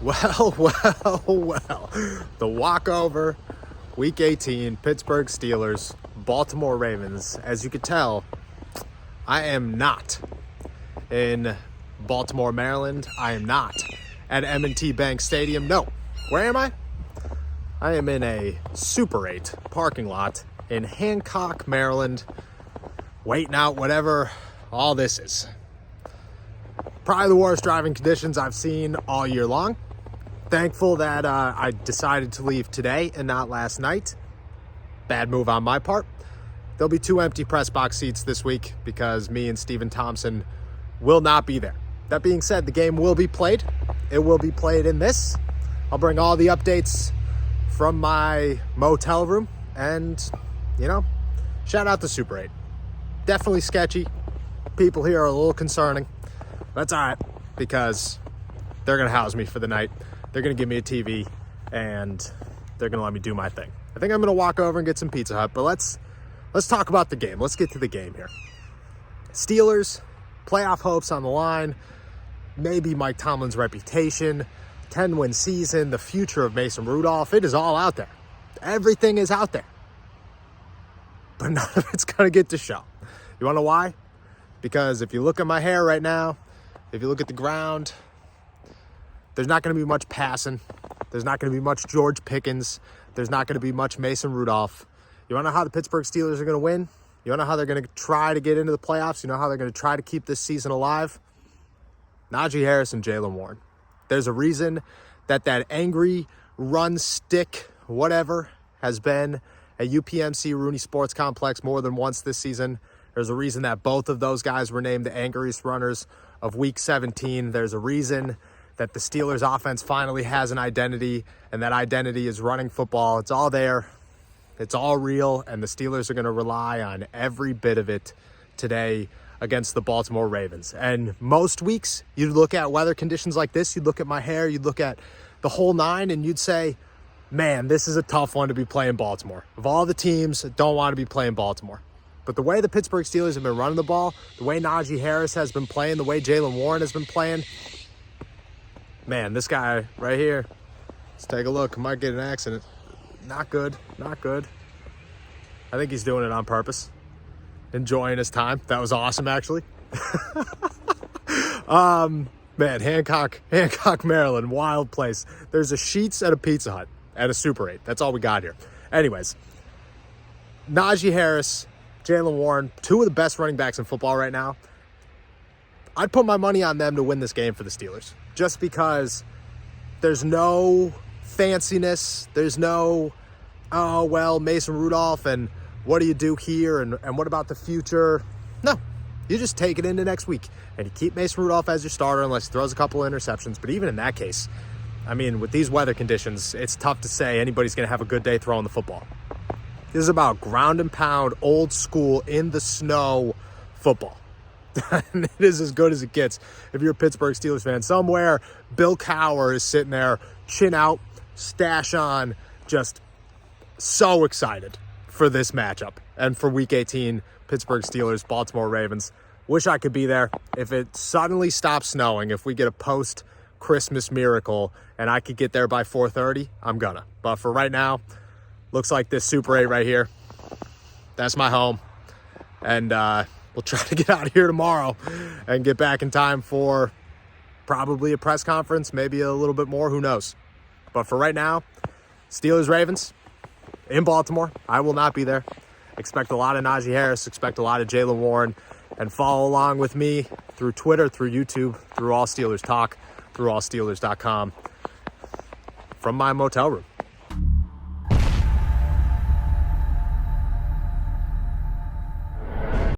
Well. The walkover, Week 18, Pittsburgh Steelers, Baltimore Ravens. As you could tell, I am not in Baltimore, Maryland. I am not at M&T Bank Stadium. No. Where am I? I am in a Super 8 parking lot in Hancock, Maryland, waiting out whatever all this is. Probably the worst driving conditions I've seen all year long. Thankful that I decided to leave today and not last night. Bad move on my part. There'll be 2 empty press box seats this week because me and Stephen Thompson will not be there. That being said, the game will be played. It will be played in this. I'll bring all the updates from my motel room and, shout out to Super 8. Definitely sketchy. People here are a little concerning. That's all right because they're going to house me for the night. They're going to give me a TV, and they're going to let me do my thing. I think I'm going to walk over and get some Pizza Hut, but let's talk about the game. Let's get to the game here. Steelers, playoff hopes on the line, maybe Mike Tomlin's reputation, 10-win season, the future of Mason Rudolph. It is all out there. Everything is out there. But none of it's going to get to show. You want to know why? Because if you look at my hair right now, if you look at the ground, there's not going to be much passing. There's not going to be much George Pickens. There's not going to be much Mason Rudolph. You want to know how the Pittsburgh Steelers are going to win? You want to know how they're going to try to get into the playoffs? You know how they're going to try to keep this season alive? Najee Harris and Jaylen Warren. There's a reason that angry run stick, whatever, has been at UPMC Rooney Sports Complex more than once this season. There's a reason that both of those guys were named the angriest runners of Week 17. There's a reason that the Steelers offense finally has an identity, and that identity is running football. It's all there. It's all real, and the Steelers are going to rely on every bit of it today against the Baltimore Ravens. And most weeks, you'd look at weather conditions like this, you'd look at my hair, you'd look at the whole nine, and you'd say, man, this is a tough one to be playing Baltimore. Of all the teams, don't want to be playing Baltimore. But the way the Pittsburgh Steelers have been running the ball, the way Najee Harris has been playing, the way Jaylen Warren has been playing, man, this guy right here, let's take a look. Might get an accident. Not good. Not good. I think he's doing it on purpose. Enjoying his time. That was awesome, actually. Man, Hancock, Maryland, wild place. There's a Sheetz at a Pizza Hut at a Super 8. That's all we got here. Anyways, Najee Harris, Jaylen Warren, 2 of the best running backs in football right now. I'd put my money on them to win this game for the Steelers. Just because there's no fanciness. There's no, oh, well, Mason Rudolph, and what do you do here, and what about the future? No. You just take it into next week, and you keep Mason Rudolph as your starter unless he throws a couple of interceptions. But even in that case, I mean, with these weather conditions, it's tough to say anybody's going to have a good day throwing the football. This is about ground and pound, old school, in the snow football. And it is as good as it gets if you're a Pittsburgh Steelers fan. Somewhere, Bill Cowher is sitting there, chin out, stash on, just so excited for this matchup. And for Week 18, Pittsburgh Steelers, Baltimore Ravens. Wish I could be there. If it suddenly stops snowing, if we get a post-Christmas miracle and I could get there by 4:30, I'm gonna. But for right now, looks like this Super 8 right here. That's my home. And we'll try to get out of here tomorrow and get back in time for probably a press conference, maybe a little bit more, who knows. But for right now, Steelers-Ravens in Baltimore. I will not be there. Expect a lot of Najee Harris, expect a lot of Jaylen Warren, and follow along with me through Twitter, through YouTube, through All Steelers Talk, through allsteelers.com from my motel room.